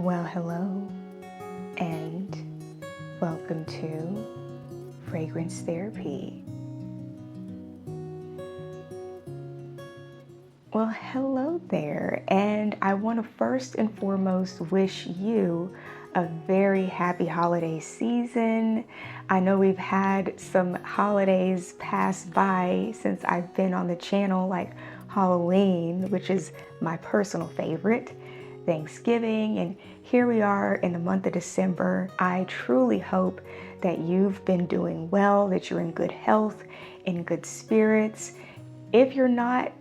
Well, hello, and welcome to Fragrance Therapy. Well, hello there, and I want to first and foremost wish you a very happy holiday season. I know we've had some holidays pass by since I've been on the channel, like Halloween, which is my personal favorite, Thanksgiving, and here we are in the month of December. I truly hope that you've been doing well, that you're in good health, in good spirits. If you're not,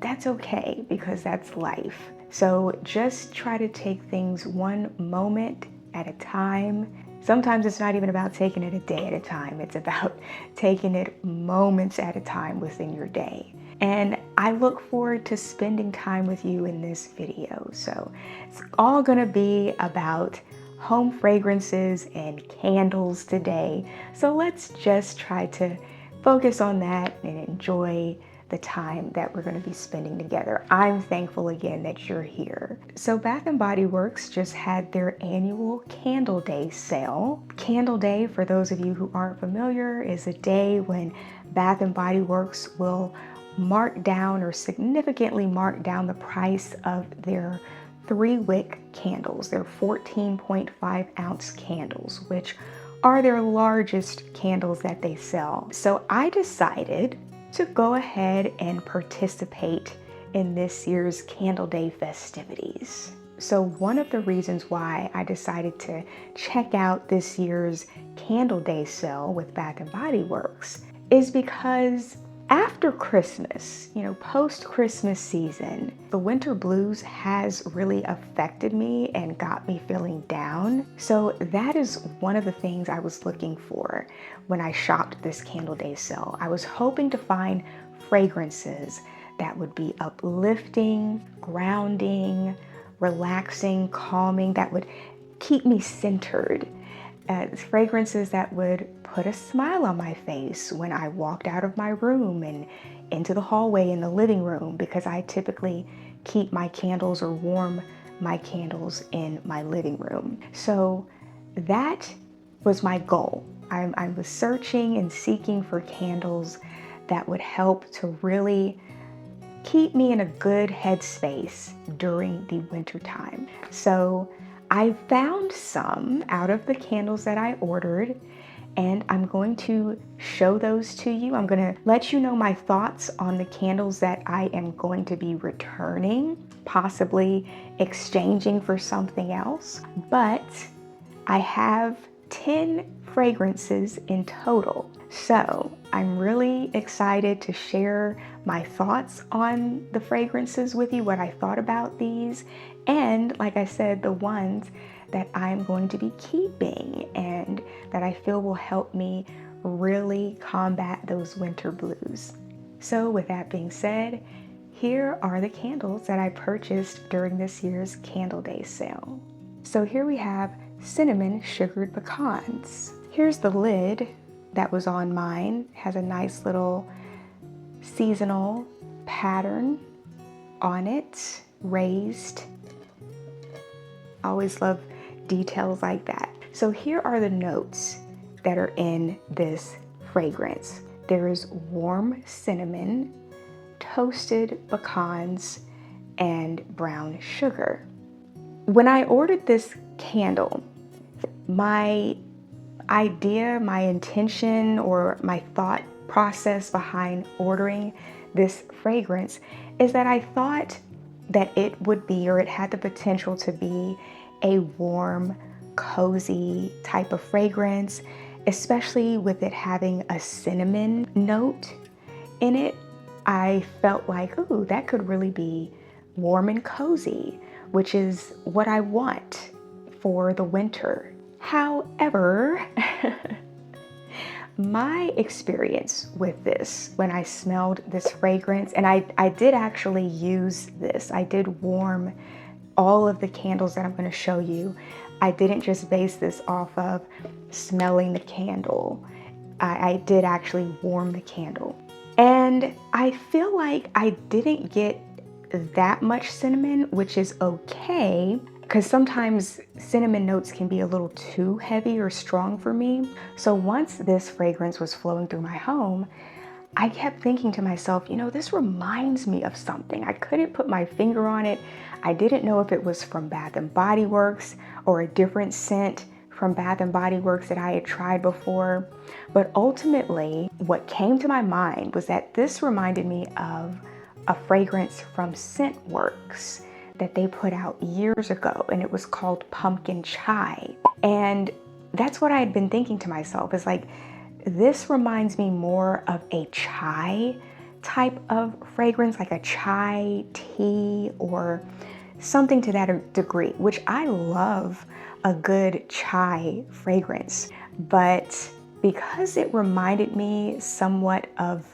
that's okay, because that's life. So just try to take things one moment at a time. Sometimes it's not even about taking it a day at a time. It's about taking it moments at a time within your day. And I look forward to spending time with you in this video. So it's all gonna be about home fragrances and candles today. So let's just try to focus on that and enjoy the time that we're going to be spending together. I'm thankful again that you're here. So Bath & Body Works just had their annual Candle Day sale. Candle Day, for those of you who aren't familiar, is a day when Bath & Body Works will mark down or significantly mark down the price of their 3-wick candles, their 14.5 ounce candles, which are their largest candles that they sell. So I decided to go ahead and participate in this year's Candle Day festivities. So one of the reasons why I decided to check out this year's Candle Day sale with Bath & Body Works is because after Christmas, post-Christmas season, the winter blues has really affected me and got me feeling down. So that is one of the things I was looking for when I shopped this Candle Day sale. I was hoping to find fragrances that would be uplifting, grounding, relaxing, calming, that would keep me centered. Fragrances that would put a smile on my face when I walked out of my room and into the hallway in the living room, because I typically keep my candles or warm my candles in my living room. So that was my goal. I was searching and seeking for candles that would help to really keep me in a good headspace during the winter time. So I found some out of the candles that I ordered, and I'm going to show those to you. I'm going to let you know my thoughts on the candles that I am going to be returning, possibly exchanging for something else. But I have 10 fragrances in total. So I'm really excited to share my thoughts on the fragrances with you, what I thought about these, and like I said, the ones that I'm going to be keeping and that I feel will help me really combat those winter blues. So with that being said, here are the candles that I purchased during this year's Candle Day sale. So here we have cinnamon sugared pecans. Here's the lid that was on mine. It has a nice little seasonal pattern on it, raised. I always love details like that. So here are the notes that are in this fragrance. There is warm cinnamon, toasted pecans, and brown sugar. When I ordered this candle, my idea, my intention, or my thought process behind ordering this fragrance is that I thought that it would be, or it had the potential to be, a warm, cozy type of fragrance, especially with it having a cinnamon note in it. I felt like, ooh, that could really be warm and cozy, which is what I want for the winter. However, my experience with this, when I smelled this fragrance, and I did actually use this, I did warm all of the candles that I'm going to show you. I didn't just base this off of smelling the candle. I did actually warm the candle. And I feel like I didn't get that much cinnamon, which is okay. because sometimes cinnamon notes can be a little too heavy or strong for me. So once this fragrance was flowing through my home, I kept thinking to myself, you know, this reminds me of something. I couldn't put my finger on it. I didn't know if it was from Bath and Body Works or a different scent from Bath and Body Works that I had tried before. But ultimately, what came to my mind was that this reminded me of a fragrance from Scentworks that they put out years ago, and it was called Pumpkin Chai. And that's what I had been thinking to myself, is like, this reminds me more of a chai type of fragrance, like a chai tea or something to that degree, which I love a good chai fragrance. But because it reminded me somewhat of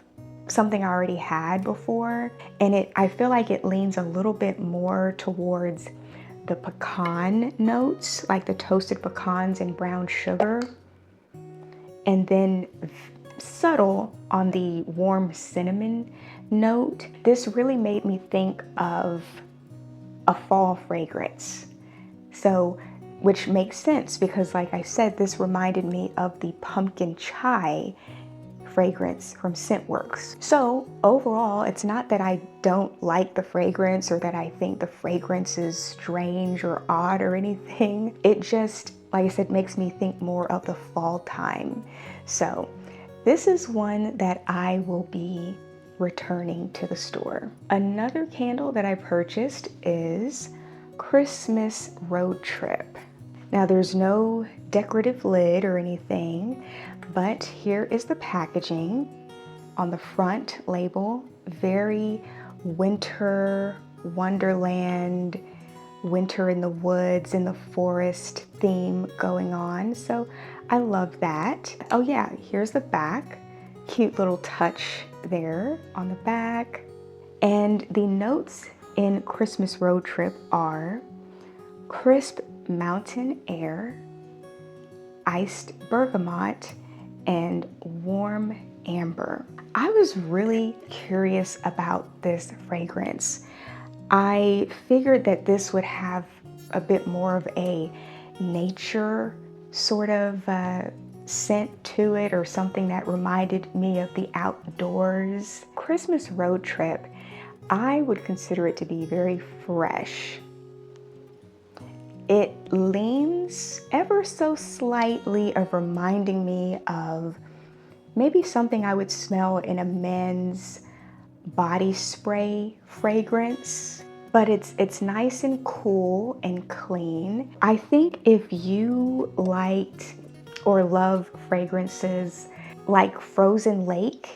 something I already had before, and I feel like it leans a little bit more towards the pecan notes, like the toasted pecans and brown sugar, and then subtle on the warm cinnamon note. This really made me think of a fall fragrance. So, which makes sense because, like I said, this reminded me of the pumpkin chai fragrance from Scentworks. So overall, it's not that I don't like the fragrance or that I think the fragrance is strange or odd or anything. It just, like I said, makes me think more of the fall time. So this is one that I will be returning to the store. Another candle that I purchased is Christmas Road Trip. Now there's no decorative lid or anything, but here is the packaging. On the front label, very winter wonderland, winter in the woods, in the forest theme going on. So I love that. Oh yeah, here's the back. Cute little touch there on the back. And the notes in Christmas Road Trip are crisp mountain air, iced bergamot, and warm amber. I was really curious about this fragrance. I figured that this would have a bit more of a nature sort of scent to it, or something that reminded me of the outdoors. Christmas Road Trip, I would consider it to be very fresh. It leans ever so slightly of reminding me of maybe something I would smell in a men's body spray fragrance, but it's nice and cool and clean. I think if you liked or love fragrances like Frozen Lake,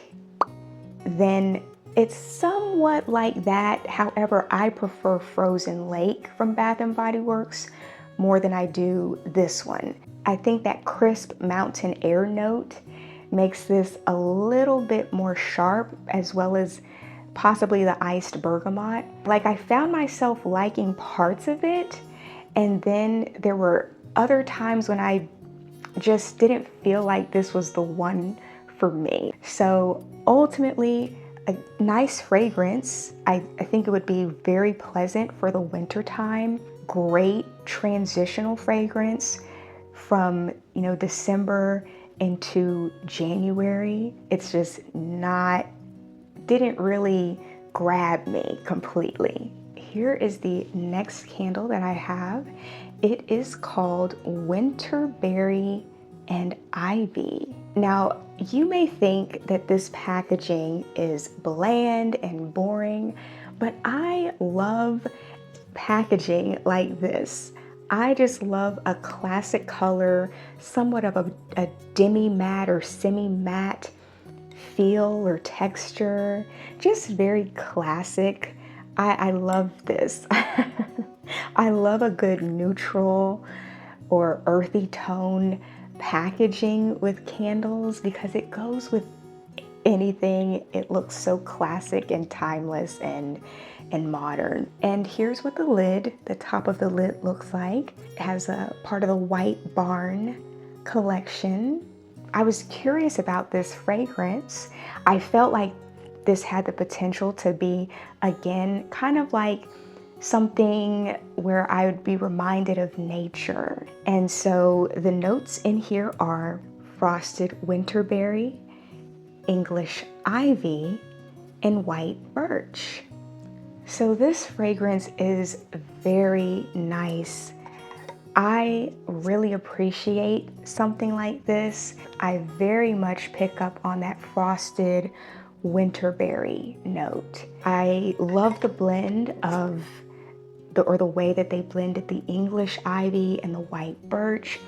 then it's somewhat like that. However, I prefer Frozen Lake from Bath and Body Works more than I do this one. I think that crisp mountain air note makes this a little bit more sharp, as well as possibly the iced bergamot. Like, I found myself liking parts of it, and then there were other times when I just didn't feel like this was the one for me. So ultimately, a nice fragrance. I think it would be very pleasant for the winter time. Great transitional fragrance from, you know, December into January. It's just didn't really grab me completely. Here is the next candle that I have. It is called Winterberry Ivy. Now, you may think that this packaging is bland and boring, but I love packaging like this. I just love a classic color, somewhat of a demi-matte or semi-matte feel or texture, just very classic. I love this. I love a good neutral or earthy tone packaging with candles because it goes with anything. It looks so classic and timeless and modern. And here's what the top of the lid looks like. It has a part of the White Barn collection. I was curious about this fragrance. I felt like this had the potential to be, again, kind of like something where I would be reminded of nature. And so the notes in here are frosted winterberry, English ivy, and white birch. So this fragrance is very nice. I really appreciate something like this. I very much pick up on that frosted winterberry note. I love the blend of the way that they blended the English ivy and the white birch.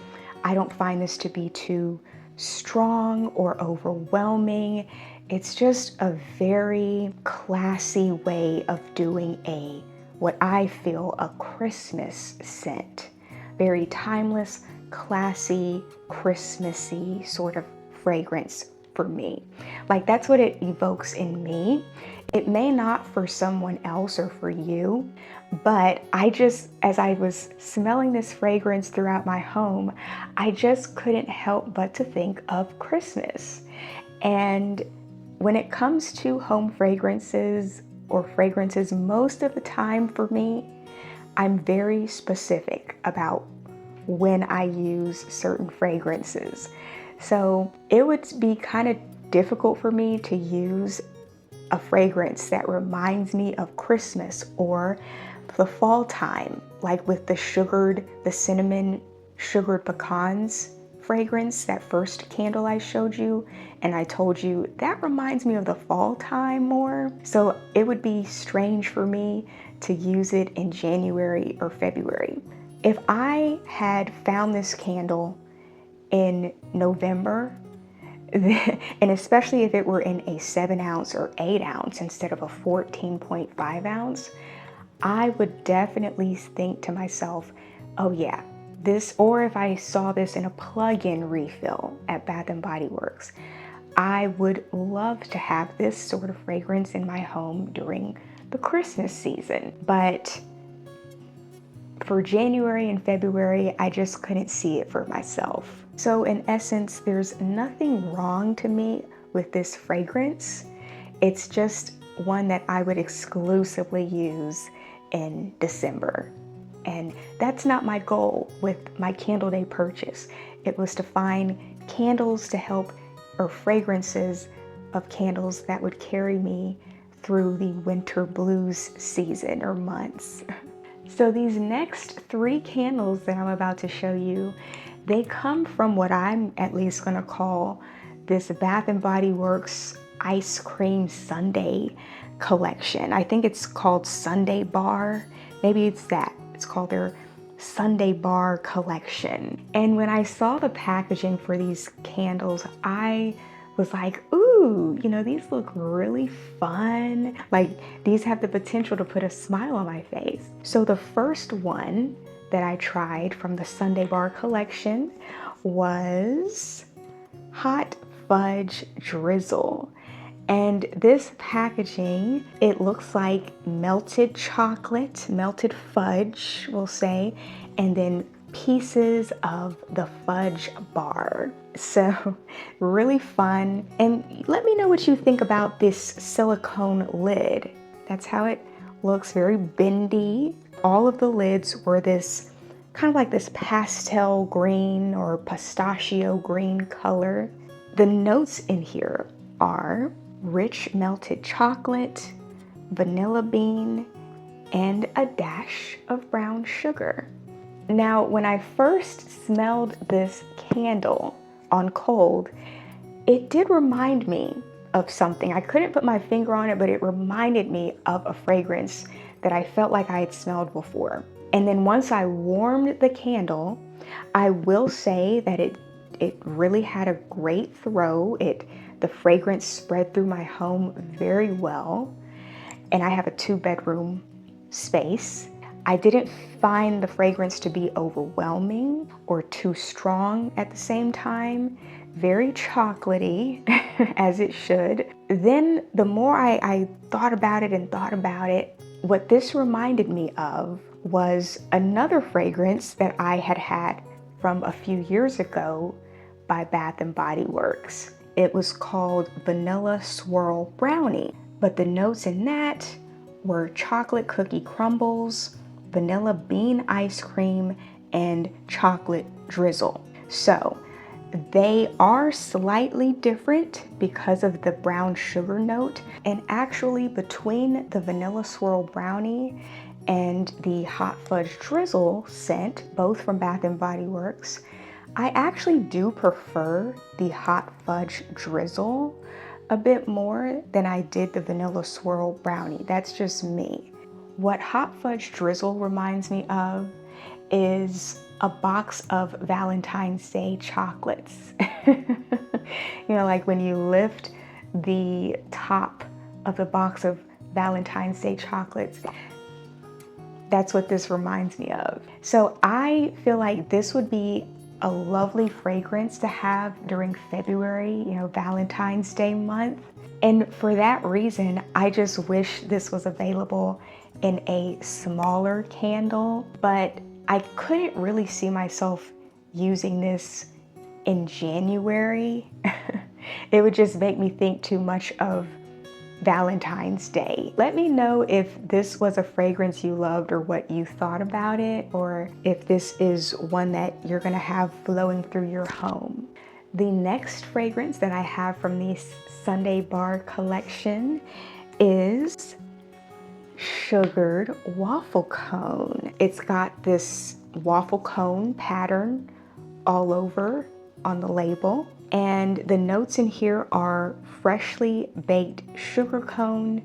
I don't find this to be too strong or overwhelming. It's just a very classy way of doing what I feel a Christmas scent. Very timeless, classy, Christmassy sort of fragrance for me. Like, that's what it evokes in me. It may not for someone else or for you, but as I was smelling this fragrance throughout my home, I just couldn't help but to think of Christmas. And when it comes to home fragrances or fragrances, most of the time for me, I'm very specific about when I use certain fragrances. So it would be kind of difficult for me to use a fragrance that reminds me of Christmas or the fall time, like with the cinnamon sugared pecans fragrance, that first candle I showed you, and I told you that reminds me of the fall time more. So it would be strange for me to use it in January or February. If I had found this candle in November, and especially if it were in a 7 ounce or 8 ounce instead of a 14.5 ounce, I would definitely think to myself, oh yeah, this, or if I saw this in a plug-in refill at Bath & Body Works, I would love to have this sort of fragrance in my home during the Christmas season. But for January and February, I just couldn't see it for myself. So in essence, there's nothing wrong to me with this fragrance. It's just one that I would exclusively use in December. And that's not my goal with my Candle Day purchase. It was to find candles to help, or fragrances of candles that would carry me through the winter blues season or months. So these next 3 candles that I'm about to show you, they come from what I'm at least gonna call this Bath & Body Works Ice Cream Sundae collection. I think it's called Sundae Bar. Maybe it's that. It's called their Sundae Bar collection. And when I saw the packaging for these candles, I was like, ooh, these look really fun. Like, these have the potential to put a smile on my face. So the first one that I tried from the Sundae Bar collection was Hot Fudge Drizzle. And this packaging, it looks like melted chocolate, melted fudge, we'll say, and then pieces of the fudge bar. So really fun. And let me know what you think about this silicone lid. That's how it looks, very bendy. All of the lids were this kind of like this pastel green or pistachio green color. The notes in here are rich melted chocolate, vanilla bean, and a dash of brown sugar. Now, when I first smelled this candle on cold, it did remind me of something. I couldn't put my finger on it, but it reminded me of a fragrance that I felt like I had smelled before. And then once I warmed the candle, I will say that it really had a great throw. The fragrance spread through my home very well. And I have a 2-bedroom space. I didn't find the fragrance to be overwhelming or too strong at the same time. Very chocolatey, as it should. Then the more I thought about it, what this reminded me of was another fragrance that I had from a few years ago by Bath & Body Works. It was called Vanilla Swirl Brownie, but the notes in that were chocolate cookie crumbles, vanilla bean ice cream, and chocolate drizzle. So they are slightly different because of the brown sugar note, and actually between the vanilla swirl brownie and the hot fudge drizzle scent, both from Bath and Body Works, I actually do prefer the hot fudge drizzle a bit more than I did the vanilla swirl brownie. That's just me. What hot fudge drizzle reminds me of is a box of Valentine's Day chocolates. You know, like when you lift the top of the box of Valentine's Day chocolates, that's what this reminds me of. So I feel like this would be a lovely fragrance to have during February, you know, Valentine's Day month. And for that reason, I just wish this was available in a smaller candle, but I couldn't really see myself using this in January. It would just make me think too much of Valentine's Day. Let me know if this was a fragrance you loved or what you thought about it, or if this is one that you're gonna have flowing through your home. The next fragrance that I have from the Sunday Bar collection is Sugared Waffle Cone. It's got this waffle cone pattern all over on the label, and the notes in here are freshly baked sugar cone,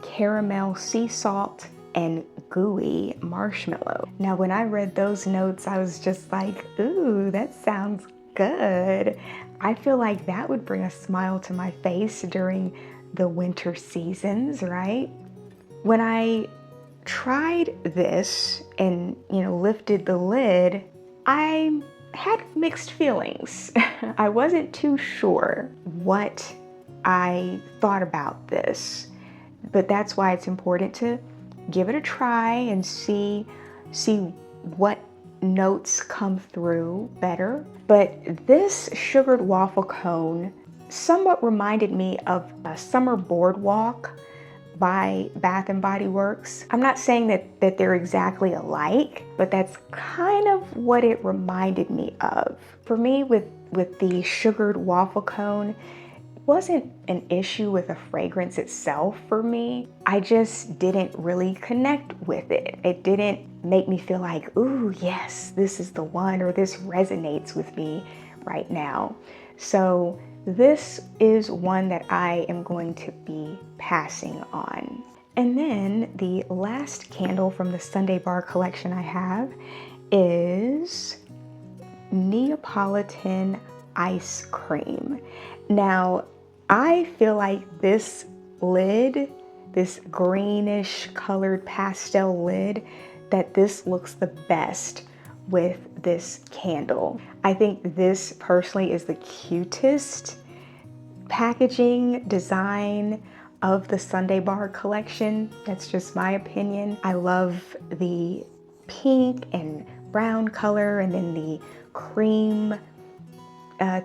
caramel sea salt, and gooey marshmallow. Now when I read those notes, I was just like, ooh, that sounds good. I feel like that would bring a smile to my face during the winter seasons, right? When I tried this and, you know, lifted the lid, I had mixed feelings. I wasn't too sure what I thought about this, but that's why it's important to give it a try and see what notes come through better. But this sugared waffle cone somewhat reminded me of a Summer Boardwalk by Bath and Body Works. I'm not saying that they're exactly alike, but that's kind of what it reminded me of. For me, with the sugared waffle cone, it wasn't an issue with the fragrance itself for me. I just didn't really connect with it. It didn't make me feel like, ooh, yes, this is the one, or this resonates with me right now. So this is one that I am going to be passing on. And then the last candle from the Sunday Bar collection I have is Neapolitan Ice Cream. Now, I feel like this lid, this greenish colored pastel lid, that this looks the best with this candle. I think this personally is the cutest packaging design of the Sunday Bar collection. That's just my opinion. I love the pink and brown color, and then the cream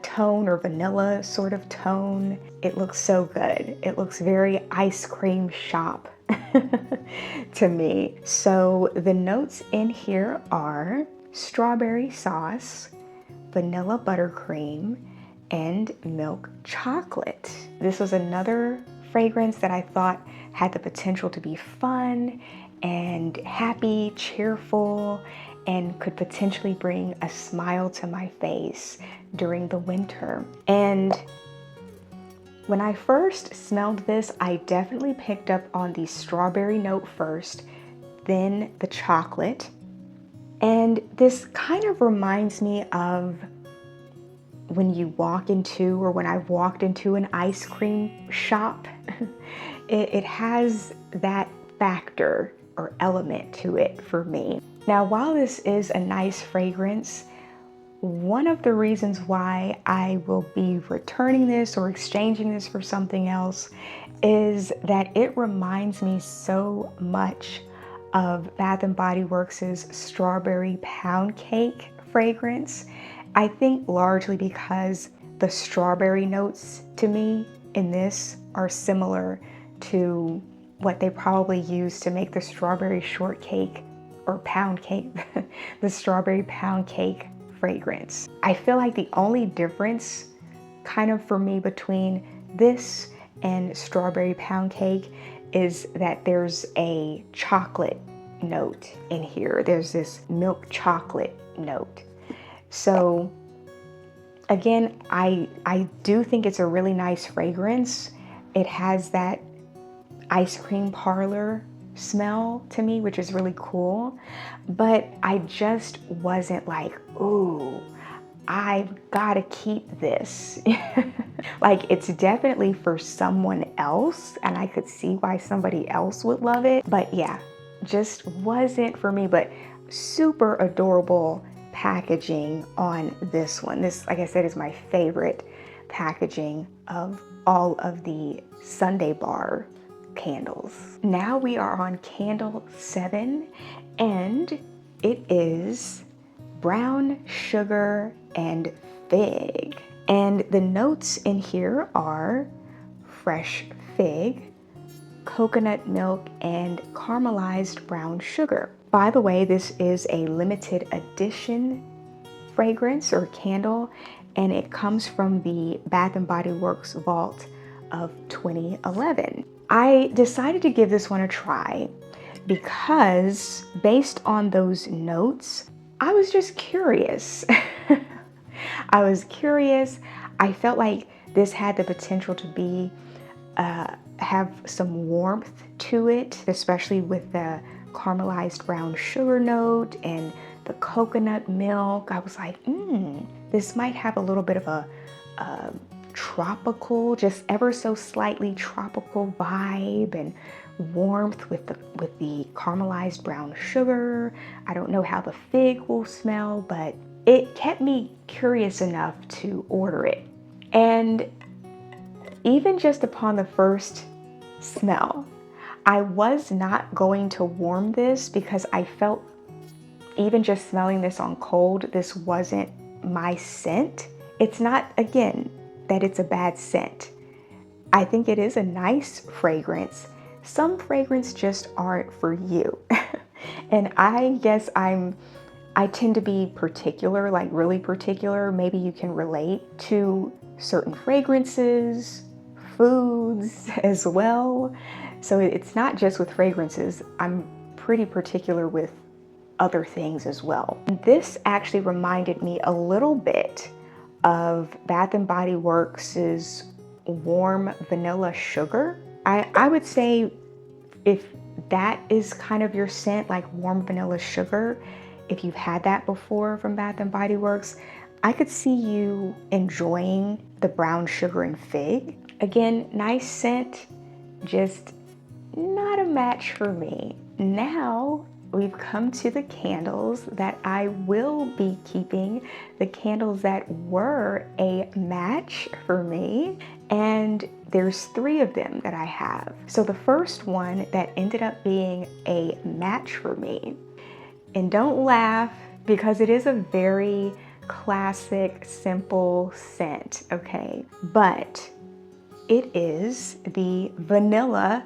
tone, or vanilla sort of tone. It looks so good. It looks very ice cream shop to me. So the notes in here are strawberry sauce, vanilla buttercream, and milk chocolate. This was another fragrance that I thought had the potential to be fun and happy, cheerful, and could potentially bring a smile to my face during the winter. And when I first smelled this, I definitely picked up on the strawberry note first, then the chocolate. And this kind of reminds me of when you walk into, or when I've walked into an ice cream shop. It has that factor or element to it for me. Now, while this is a nice fragrance, one of the reasons why I will be returning this or exchanging this for something else is that it reminds me so much of Bath and Body Works' strawberry pound cake fragrance. I think largely because the strawberry notes to me in this are similar to what they probably use to make the strawberry shortcake or pound cake, the strawberry pound cake fragrance. I feel like the only difference kind of for me between this and strawberry pound cake is that there's a chocolate note in here. There's this milk chocolate note. So again, I do think it's a really nice fragrance. It has that ice cream parlor smell to me, which is really cool. But I just wasn't like, ooh, I've got to keep this. Like, it's definitely for someone else, and I could see why somebody else would love it. But yeah, just wasn't for me, but super adorable packaging on this one. This, like I said, is my favorite packaging of all of the Sunday bar candles. Now we are on candle 7, and it is brown sugar and fig. And the notes in here are fresh fig, coconut milk, and caramelized brown sugar. By the way, this is a limited edition fragrance or candle, and it comes from the Bath & Body Works vault of 2011. I decided to give this one a try because based on those notes, I was just curious. I was curious. I felt like this had the potential to be, have some warmth to it, especially with the caramelized brown sugar note and the coconut milk. I was like, this might have a little bit of a tropical, just ever so slightly tropical vibe and warmth with the caramelized brown sugar. I don't know how the fig will smell, but it kept me curious enough to order it. And even just upon the first smell, I was not going to warm this because I felt even just smelling this on cold, this wasn't my scent. It's not, again, that it's a bad scent. I think it is a nice fragrance. Some fragrance just aren't for you. And I guess I tend to be particular, like really particular. Maybe you can relate to certain fragrances, foods as well. So it's not just with fragrances. I'm pretty particular with other things as well. This actually reminded me a little bit of Bath & Body Works' warm vanilla sugar. I would say if that is kind of your scent, like warm vanilla sugar, if you've had that before from Bath & Body Works, I could see you enjoying the brown sugar and fig. Again, nice scent, just not a match for me. Now we've come to the candles that I will be keeping, the candles that were a match for me. And there's 3 of them that I have. So the first one that ended up being a match for me, and don't laugh because it is a very classic, simple scent, okay? But it is the vanilla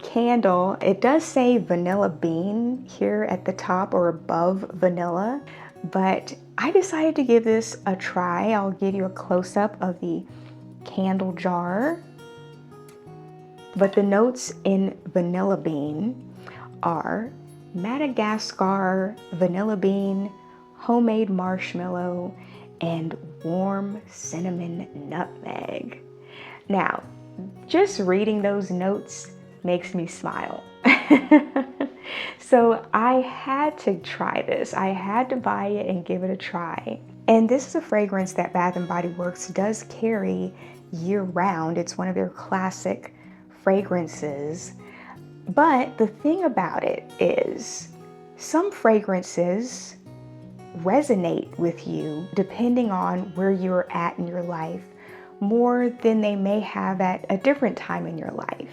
candle. It does say vanilla bean here at the top or above vanilla, but I decided to give this a try. I'll give you a close-up of the candle jar. But the notes in vanilla bean are Madagascar vanilla bean, homemade marshmallow, and warm cinnamon nutmeg. Now, just reading those notes makes me smile. So I had to try this. I had to buy it and give it a try. And this is a fragrance that Bath & Body Works does carry year-round. It's one of their classic fragrances. But the thing about it is, some fragrances resonate with you depending on where you're at in your life more than they may have at a different time in your life.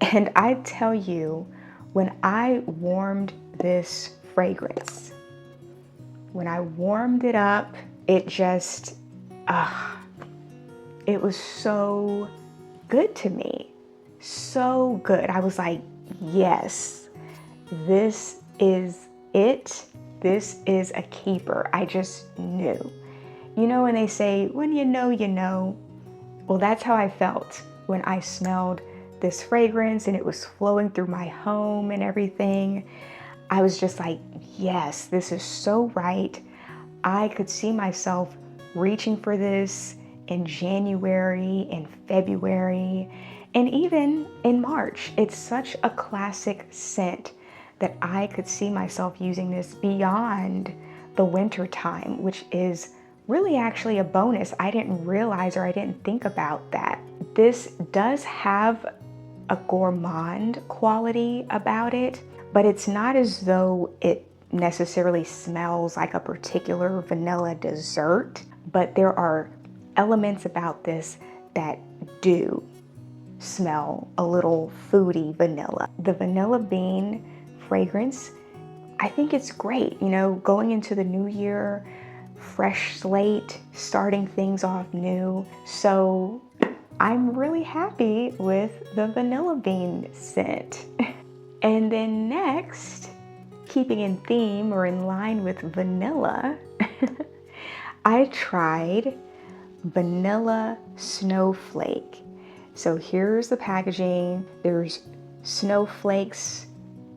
And I tell you, when I warmed this fragrance, when I warmed it up, it just, it was so good to me. so good. I was like, yes, this is it. This is a keeper. I just knew. You know when they say, when you know, you know. Well, that's how I felt when I smelled this fragrance and it was flowing through my home and everything. I was just like, yes, this is so right. I could see myself reaching for this in January, in February, and even in March. It's such a classic scent that I could see myself using this beyond the winter time, which is really actually a bonus. I didn't realize, or I didn't think about that. This does have a gourmand quality about it, but it's not as though it necessarily smells like a particular vanilla dessert, but there are elements about this that do smell a little foodie vanilla. The vanilla bean fragrance, I think it's great. You know, going into the new year, fresh slate, starting things off new. So I'm really happy with the vanilla bean scent. And then next, keeping in theme or in line with vanilla, I tried vanilla snowflake. So here's the packaging. There's snowflakes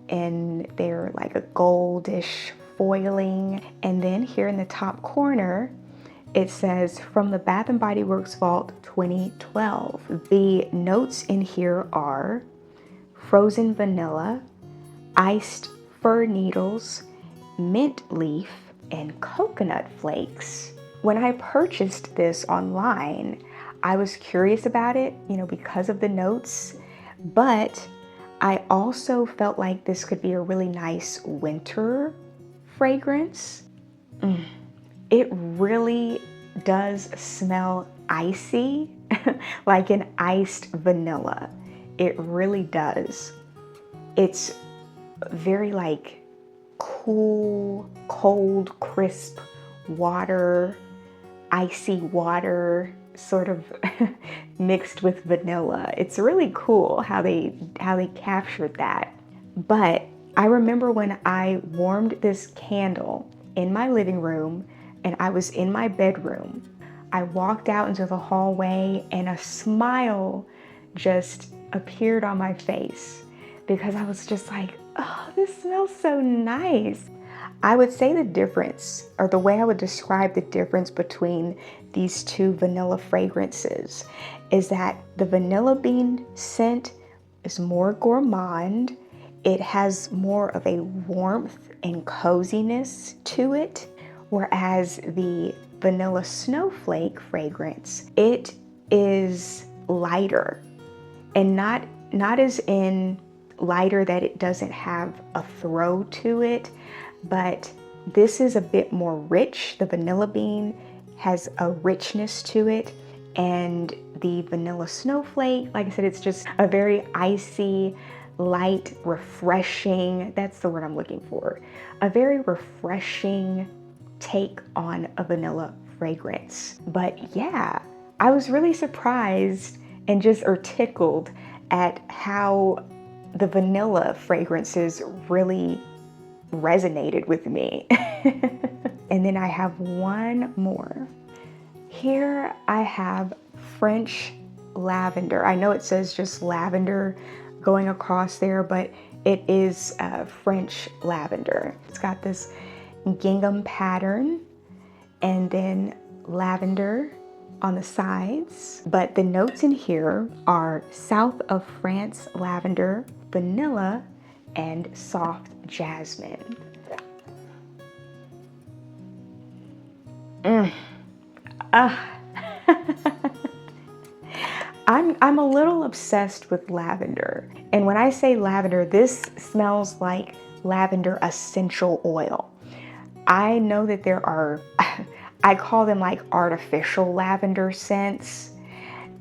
and they're like a goldish foiling. And then here in the top corner, it says from the Bath & Body Works Vault 2012. The notes in here are frozen vanilla, iced fir needles, mint leaf, and coconut flakes. When I purchased this online, I was curious about it, you know, because of the notes, but I also felt like this could be a really nice winter fragrance. It really does smell icy, like an iced vanilla. It really does. It's very like cool, cold, crisp water, icy water, sort of mixed with vanilla. It's really cool how they captured that. But I remember when I warmed this candle in my living room and I was in my bedroom, I walked out into the hallway and a smile just appeared on my face because I was just like, oh, this smells so nice. I would say the difference, or the way I would describe the difference between these two vanilla fragrances, is that the vanilla bean scent is more gourmand. It has more of a warmth and coziness to it, whereas the vanilla snowflake fragrance, it is lighter, and not as in lighter that it doesn't have a throw to it, but this is a bit more rich. The vanilla bean has a richness to it, and the vanilla snowflake, like I said, it's just a very icy, light, refreshing, that's the word I'm looking for, a very refreshing take on a vanilla fragrance. But yeah, I was really surprised and just tickled at how the vanilla fragrances really resonated with me. And then I have one more. Here I have French lavender. I know it says just lavender going across there, but it is French lavender. It's got this gingham pattern and then lavender on the sides. But the notes in here are south of France lavender, vanilla, and soft jasmine. I'm a little obsessed with lavender. And when I say lavender, this smells like lavender essential oil. I know that there are, I call them like artificial lavender scents.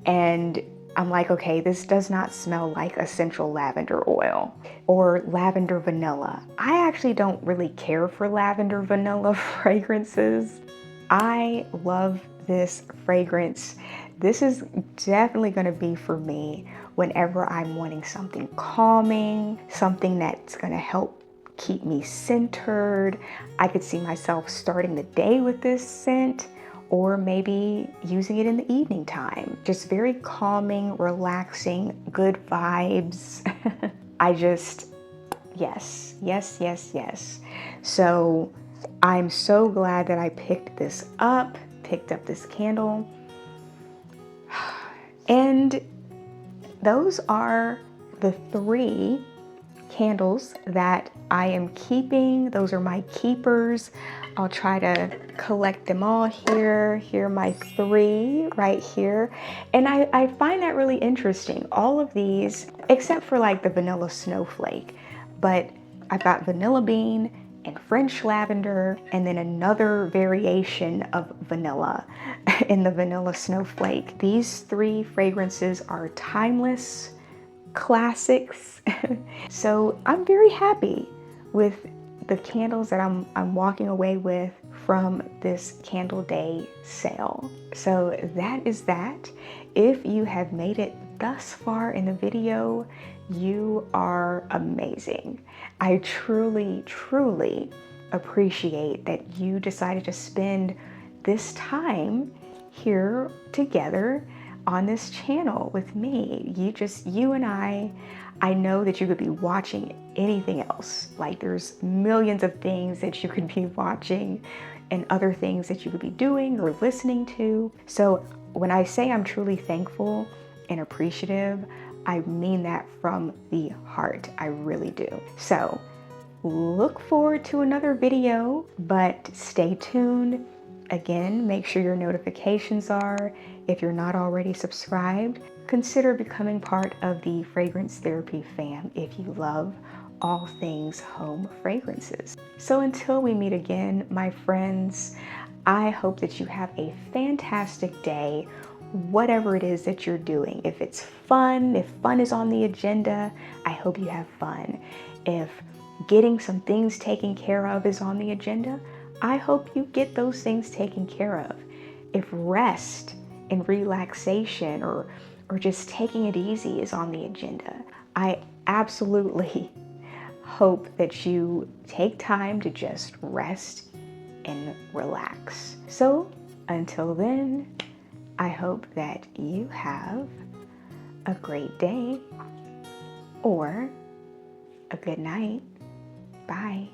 And I'm like, okay, this does not smell like essential lavender oil or lavender vanilla. I actually don't really care for lavender vanilla fragrances. I love this fragrance. This is definitely going to be for me whenever I'm wanting something calming, something that's gonna help keep me centered. I could see myself starting the day with this scent, or maybe using it in the evening time. Just very calming, relaxing, good vibes. Yes, yes, yes, yes. So I'm so glad that I picked this up, picked up this candle. And those are the 3 candles that I am keeping. Those are my keepers. I'll try to collect them all here. Here are my 3 right here. And I find that really interesting. All of these, except for like the vanilla snowflake, but I've got vanilla bean and French lavender, and then another variation of vanilla in the vanilla snowflake. These 3 fragrances are timeless classics. So I'm very happy with the candles that I'm walking away with from this Candle Day sale. So that is that. If you have made it thus far in the video, you are amazing. I truly, truly appreciate that you decided to spend this time here together on this channel with me. You and I know that you could be watching anything else. Like there's millions of things that you could be watching and other things that you could be doing or listening to. So when I say I'm truly thankful and appreciative, I mean that from the heart. I really do. So look forward to another video, but stay tuned. Again, make sure your notifications are. If you're not already subscribed, consider becoming part of the Fragrance Therapy fam if you love all things home fragrances. So until we meet again, my friends, I hope that you have a fantastic day, whatever it is that you're doing. If it's fun, if fun is on the agenda, I hope you have fun. If getting some things taken care of is on the agenda, I hope you get those things taken care of. If rest and relaxation or just taking it easy is on the agenda, I absolutely hope that you take time to just rest and relax. So until then, I hope that you have a great day or a good night. Bye.